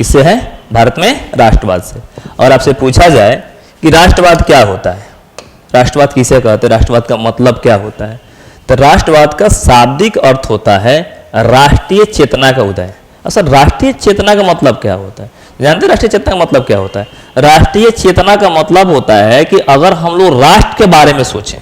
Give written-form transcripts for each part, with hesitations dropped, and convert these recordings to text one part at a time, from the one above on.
किससे है? भारत में राष्ट्रवाद से। और आपसे पूछा जाए कि राष्ट्रवाद क्या होता है, राष्ट्रवाद किसे कहते हैं, राष्ट्रवाद का मतलब क्या होता है, तो राष्ट्रवाद का शाब्दिक अर्थ होता है राष्ट्रीय चेतना का उदय। असल राष्ट्रीय चेतना का मतलब क्या होता है? जानते हैं राष्ट्रीय चेतना का मतलब क्या होता है? राष्ट्रीय चेतना का मतलब होता है कि अगर हम लोग राष्ट्र के बारे में सोचें,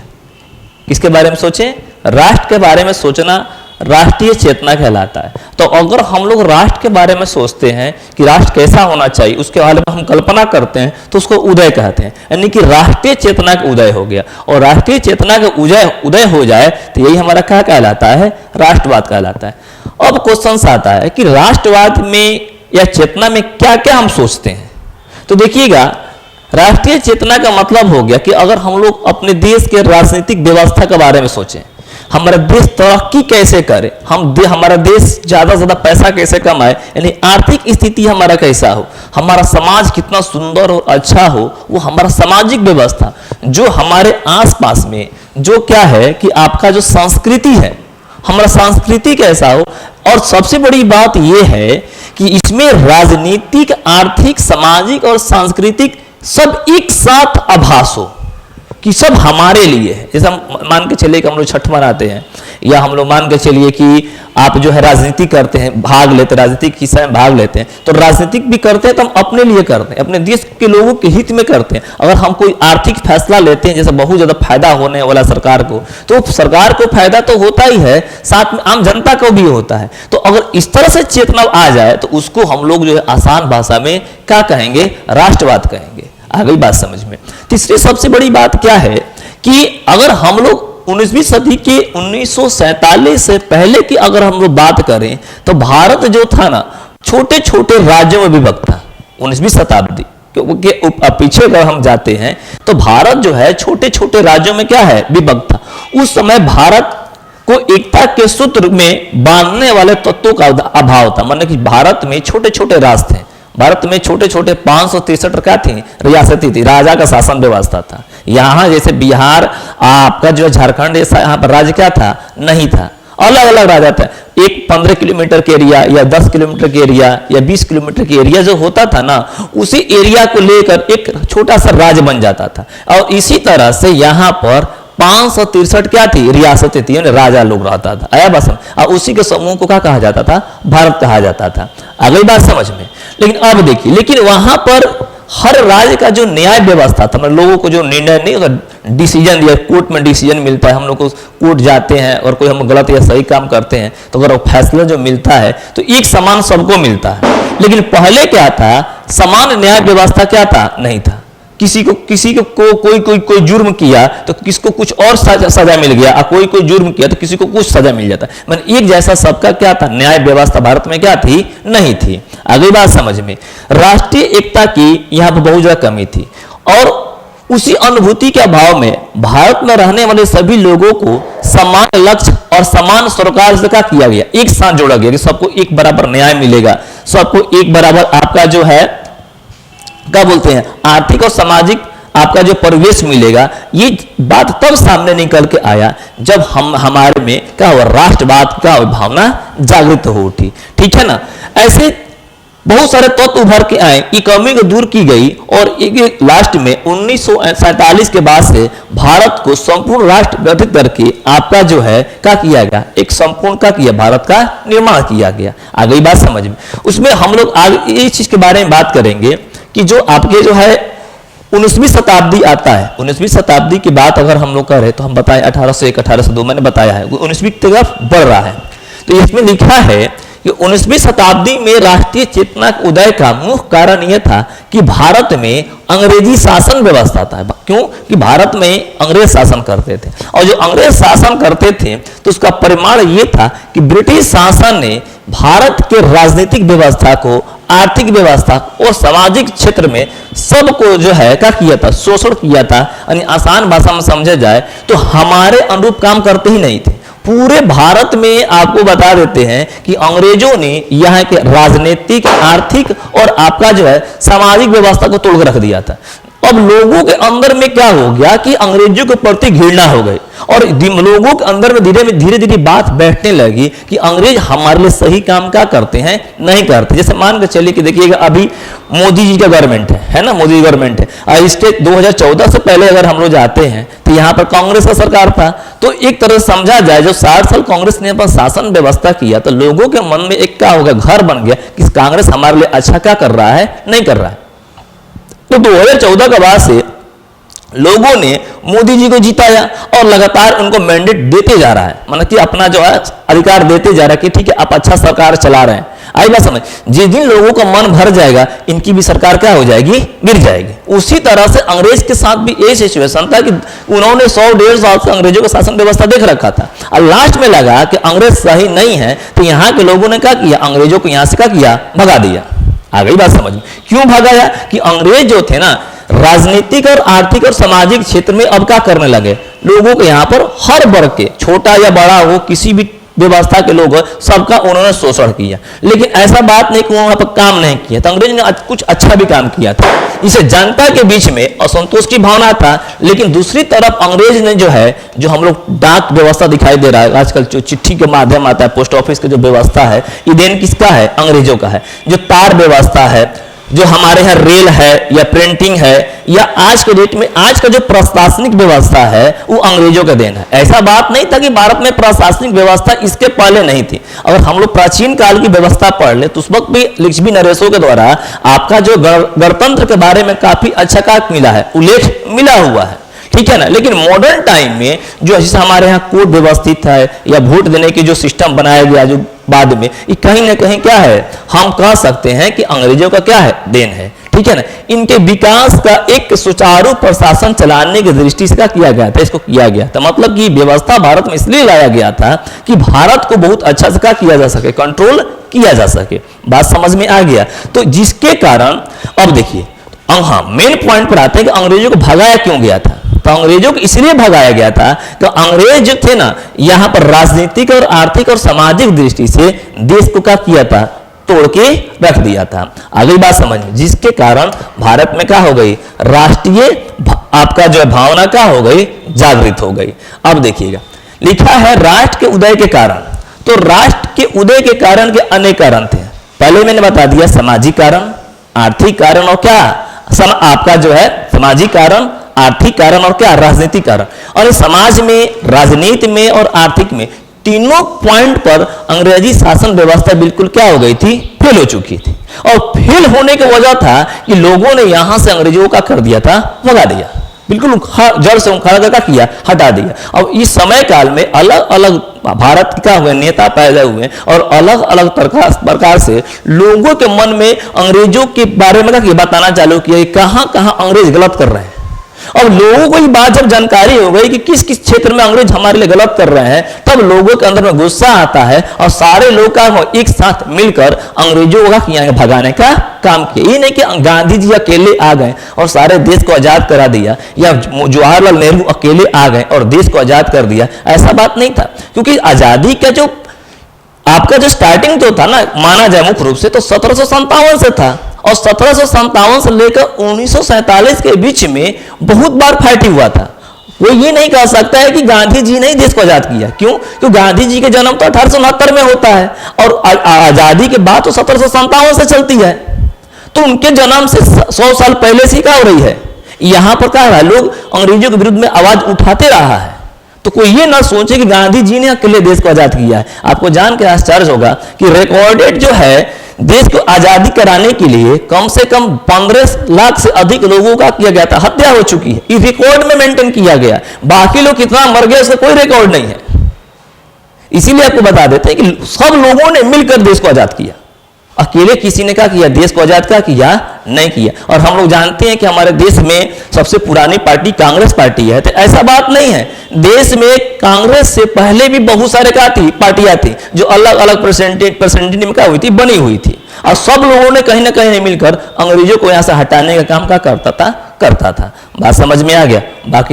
किसके बारे में सोचें? राष्ट्र के बारे में सोचना राष्ट्रीय चेतना कहलाता है। तो अगर हम लोग राष्ट्र के बारे में सोचते हैं कि राष्ट्र कैसा होना चाहिए, उसके बारे में हम कल्पना करते हैं, तो उसको उदय कहते हैं, यानी कि राष्ट्रीय चेतना का उदय हो गया। और राष्ट्रीय चेतना का उदय हो जाए तो यही हमारा क्या कहलाता है? राष्ट्रवाद कहलाता है। अब क्वेश्चन आता है कि राष्ट्रवाद में या चेतना में क्या क्या हम सोचते हैं। तो देखिएगा, राष्ट्रीय चेतना का मतलब हो गया कि अगर हम लोग अपने देश के राजनीतिक व्यवस्था के बारे में सोचें, हमारा देश तरक्की कैसे करे, हमारा देश ज्यादा से ज्यादा पैसा कैसे कमाए, यानी आर्थिक स्थिति हमारा कैसा हो, हमारा समाज कितना सुंदर और अच्छा हो, वो हमारा सामाजिक व्यवस्था, जो हमारे आसपास में जो क्या है कि आपका जो संस्कृति है, हमारा संस्कृति कैसा हो। और सबसे बड़ी बात यह है कि इसमें राजनीतिक, आर्थिक, सामाजिक और सांस्कृतिक सब एक साथ आभास हो कि सब हमारे लिए है। जैसे हम मान के चलिए कि हम लोग छठ मनाते हैं, या हम लोग मान के चलिए कि आप जो है राजनीति करते हैं, भाग लेते हैं, राजनीतिक हिस्सा में भाग लेते हैं, तो राजनीतिक भी करते हैं तो हम अपने लिए करते हैं, अपने देश के लोगों के हित में करते हैं। अगर हम कोई आर्थिक फैसला लेते हैं, जैसे बहुत ज्यादा फायदा होने वाला सरकार को, तो सरकार को फायदा तो होता ही है, साथ में आम जनता को भी होता है। तो अगर इस तरह से चेतना आ जाए तो उसको हम लोग जो है आसान भाषा में क्या कहेंगे? राष्ट्रवाद कहेंगे। आ गई बात समझ में? तीसरी सबसे बड़ी बात क्या है कि अगर हम लोग 19वीं सदी के 1947 से पहले की अगर हम लोग बात करें तो भारत जो था ना, छोटे छोटे राज्यों में विभक्त था। 19वीं शताब्दी के पीछे अगर हम जाते हैं तो भारत जो है छोटे छोटे राज्यों में क्या है? विभक्त था। उस समय भारत को एकता के सूत्र में बांधने वाले तत्वों का अभाव था। माने कि भारत में छोटे छोटे राज्य थे, भारत में छोटे छोटे 563 क्या थी? रियासती थी, राजा का शासन व्यवस्था था। यहाँ जैसे बिहार, आपका जो झारखंड, ऐसा यहाँ पर राज्य क्या था? नहीं था, अलग अलग राजा था। एक 15 किलोमीटर के एरिया या 10 किलोमीटर के एरिया या 20 किलोमीटर के एरिया जो होता था ना, उसी एरिया को लेकर एक छोटा सा राज्य बन जाता था। और इसी तरह से यहाँ पर 563 क्या थी? रियासतें थी, राजा लोग रहता था। आया बात समझ? और उसी के समूह को क्या कहा जाता था? भारत कहा जाता था। आ गई बात समझ में? लेकिन अब देखिए, लेकिन वहां पर हर राज्य का जो न्याय व्यवस्था था, मतलब लोगों को जो निर्णय नहीं होता, डिसीजन या कोर्ट में डिसीजन मिलता है, हम लोग को कोर्ट जाते हैं और कोई हम गलत या सही काम करते हैं तो अगर फैसला जो मिलता है तो एक समान सबको मिलता है। लेकिन पहले क्या था? समान न्याय व्यवस्था क्या था? नहीं था। किसी को कोई जुर्म किया तो किसको कुछ और सजा मिल गया, और कोई जुर्म किया तो किसी को कुछ सजा मिल जाता। मतलब एक जैसा सबका क्या था? न्याय व्यवस्था भारत में क्या थी? नहीं थी। अगली बात समझ में, राष्ट्रीय एकता की यहाँ पर बहुत ज्यादा कमी थी। और उसी अनुभूति के अभाव में भारत में रहने वाले सभी लोगों को समान लक्ष्य और समान सरकार से क्या किया गया? एक साथ जोड़ा गया कि सबको एक बराबर न्याय मिलेगा, सबको एक बराबर आपका जो है क्या बोलते हैं, आर्थिक और सामाजिक आपका जो परिवेश मिलेगा। ये बात तब सामने निकल के आया जब हमारे में क्या हुआ? राष्ट्रवाद का भावना जागृत हो उठी। ठीक है ना? ऐसे बहुत सारे तत्व उभर के आए, ये कमी को दूर की गई और एक लास्ट में 1947 के बाद से भारत को संपूर्ण राष्ट्र गठित करके आपका जो है क्या किया गया? एक संपूर्ण क्या किया? भारत का निर्माण किया गया। आ गई बात समझ में? उसमें हम लोग आगे इस चीज के बारे में बात करेंगे कि जो आपके जो है 19वीं शताब्दी आता है, 19वीं शताब्दी की बात अगर हम लोग करें तो हम बताएं 1801 1802 मैंने बताया है, 19वीं की तरफ बढ़ रहा है। तो इसमें लिखा है कि 19वीं शताब्दी में राष्ट्रीय चेतना के उदय का मुख्य कारण यह था कि भारत में अंग्रेजी शासन व्यवस्था था। क्यों? कि भारत में अंग्रेज शासन करते थे, और जो अंग्रेज शासन करते थे तो उसका परिमाण यह था कि ब्रिटिश शासन ने भारत के राजनीतिक व्यवस्था को, आर्थिक व्यवस्था और सामाजिक क्षेत्र में सबको जो है क्या किया था? शोषण किया था। यानी आसान भाषा में समझा जाए तो हमारे अनुरूप काम करते ही नहीं थे। पूरे भारत में आपको बता देते हैं कि अंग्रेजों ने यहाँ के राजनीतिक, आर्थिक और आपका जो है सामाजिक व्यवस्था को तोड़ रख दिया था। अब लोगों के अंदर में क्या हो गया कि अंग्रेजों के प्रति घृणा हो गई और लोगों के अंदर में धीरे धीरे बात बैठने लगी कि अंग्रेज हमारे लिए सही काम क्या करते हैं, नहीं करते। जैसे मान के चलिए कि देखिएगा अभी मोदी जी का गवर्नमेंट है ना, मोदी गवर्नमेंट है। इसके 2014 से पहले अगर हम लोग जाते हैं तो यहाँ पर कांग्रेस का सरकार था। तो एक तरह से समझा जाए जो 60 साल कांग्रेस ने अपना शासन व्यवस्था किया तो लोगों के मन में एक क्या हो गया, घर बन गया कि कांग्रेस हमारे लिए अच्छा क्या कर रहा है, नहीं कर रहा है। तो 2014 के बाद से लोगों ने मोदी जी को जिताया और लगातार उनको मैंडेट देते जा रहा है, मतलब कि अपना जो है अधिकार देते जा रहा है कि ठीक है आप अच्छा सरकार चला रहे हैं। आई बात समझ, जिस दिन लोगों का मन भर जाएगा इनकी भी सरकार क्या हो जाएगी, गिर जाएगी। उसी तरह से अंग्रेज के साथ भी ये सिचुएशन था कि उन्होंने 100-150 साल से अंग्रेजों का शासन व्यवस्था देख रखा था और लास्ट में लगा कि अंग्रेज सही नहीं है तो यहाँ के लोगों ने क्या किया, अंग्रेजों को यहाँ से क्या किया, भगा दिया। आ गई बात समझ में, क्यों भगाया कि अंग्रेज जो थे ना राजनीतिक और आर्थिक और सामाजिक क्षेत्र में अब क्या करने लगे, लोगों के यहाँ पर हर वर्ग के, छोटा या बड़ा हो, किसी भी व्यवस्था के लोग सबका उन्होंने शोषण किया। लेकिन ऐसा बात नहीं कि वहां पर काम नहीं किया, तो अंग्रेज ने कुछ अच्छा भी काम किया था। इसे जनता के बीच में असंतोष की भावना था, लेकिन दूसरी तरफ अंग्रेज ने जो है, जो हम लोग डाक व्यवस्था दिखाई दे रहा है आजकल, जो चिट्ठी के माध्यम आता है, पोस्ट ऑफिस की जो व्यवस्था है, ये देन किसका है, अंग्रेजों का है। जो तार व्यवस्था है, जो हमारे यहाँ रेल है या प्रिंटिंग है, या आज के डेट में आज का जो प्रशासनिक व्यवस्था है वो अंग्रेजों का देन है। ऐसा बात नहीं था कि भारत में प्रशासनिक व्यवस्था इसके पहले नहीं थी। अगर हम लोग प्राचीन काल की व्यवस्था पढ़ ले तो उस वक्त भी लिच्छवी नरेशों के द्वारा आपका जो गणतंत्र के बारे में काफी अच्छा का मिला है, उल्लेख मिला हुआ है, ठीक है ना। लेकिन मॉडर्न टाइम में जो जैसे हमारे यहाँ कोड व्यवस्थित है या वोट देने की जो सिस्टम बनाया गया जो बाद में, ये कहीं ना कहीं क्या है, हम कह सकते हैं कि अंग्रेजों का क्या है, देन है, ठीक है ना। इनके विकास का एक सुचारू प्रशासन चलाने की दृष्टि से क्या किया गया था, इसको किया गया था। मतलब कि व्यवस्था भारत में इसलिए लाया गया था कि भारत को बहुत अच्छा से क्या किया जा सके, कंट्रोल किया जा सके। बात समझ में आ गया। तो जिसके कारण अब देखिए, हाँ मेन पॉइंट पर आते हैं कि अंग्रेजों को भगाया क्यों गया था। तो अंग्रेजों को इसलिए भगाया गया था तो अंग्रेज जो थे ना, यहाँ पर राजनीतिक और आर्थिक और सामाजिक दृष्टि से देश को क्या किया था, तोड़ के रख दिया था। अगली बात समझ में, जिसके कारण भारत में क्या हो गई, राष्ट्रीय आपका जो भावना क्या हो गई, जागृत हो गई। अब देखिएगा लिखा है राष्ट्र के उदय के कारण। तो राष्ट्र के उदय के कारण के अनेक कारण थे। पहले मैंने बता दिया सामाजिक कारण, आर्थिक कारण और क्या आपका जो है सामाजिक कारण, आर्थिक कारण और क्या राजनीतिक कारण। और समाज में, राजनीति में और आर्थिक में तीनों पॉइंट पर अंग्रेजी शासन व्यवस्था बिल्कुल क्या हो गई थी, फेल हो चुकी थी। और फेल होने की वजह था कि लोगों ने यहां से अंग्रेजों का कर दिया था, भगा दिया, बिल्कुल जड़ से उखाड़ कर किया, हटा दिया। और इस समय काल में अलग अलग भारत का हुए नेता पैदा हुए और अलग अलग प्रकार से लोगों के मन में अंग्रेजों के बारे में क्या बताना चालू किया, कहां कहां अंग्रेज गलत कर रहे हैं। और लोगों को ये बात जब जानकारी हो गई कि किस किस क्षेत्र में अंग्रेज हमारे लिए गलत कर रहे हैं, तब लोगों के अंदर में गुस्सा आता है और सारे लोग का एक साथ मिलकर अंग्रेजों को यहाँ भगाने का काम किया। ये नहीं कि गांधी जी अकेले आ गए और सारे देश को आजाद करा दिया, या जवाहरलाल नेहरू अकेले आ गए और देश को आजाद कर दिया, ऐसा बात नहीं था। क्योंकि आजादी का जो आपका जो स्टार्टिंग जो था ना, माना जाए मुख्य रूप से तो 1757 से था। और 1757 से लेकर 1947 के बीच में बहुत बार फाइट हुआ था। वो ये नहीं कह सकता है कि गांधी जी ने देश को आजाद किया। क्यों? क्योंकि गांधी जी के जन्म तो 1869 में होता है और आजादी के बाद तो 1757 से चलती है। तो उनके जन्म से 100 साल पहले से क्या हो रही है, यहां पर क्या है, लोग अंग्रेजों के विरुद्ध में आवाज उठाते रहा है। तो कोई ये ना सोचे कि गांधी जी ने अकेले देश को आजाद किया है। आपको जान के आश्चर्य होगा कि रिकॉर्डेड जो है देश को आजादी कराने के लिए कम से कम 15 लाख से अधिक लोगों का किया गया था, हत्या हो चुकी है, इस रिकॉर्ड में मेंटेन किया गया। बाकी लोग कितना मर गए उसका कोई रिकॉर्ड नहीं है। इसीलिए आपको बता देते हैं कि सब लोगों ने मिलकर देश को आजाद किया, अकेले किसी ने क्या किया, देश को आजाद क्या किया, नहीं किया। और हम लोग जानते हैं कि हमारे देश में सबसे पुरानी पार्टी कांग्रेस पार्टी है। तो ऐसा बात नहीं है, देश में कांग्रेस से पहले भी बहुत सारे क्या थी, पार्टियां थी जो अलग अलग परसेंटेज में क्या हुई थी, बनी हुई थी। और सब लोगों ने कहीं ना कहीं मिलकर अंग्रेजों को यहां से हटाने का काम क्या करता था। बात समझ में आ गया। बाकी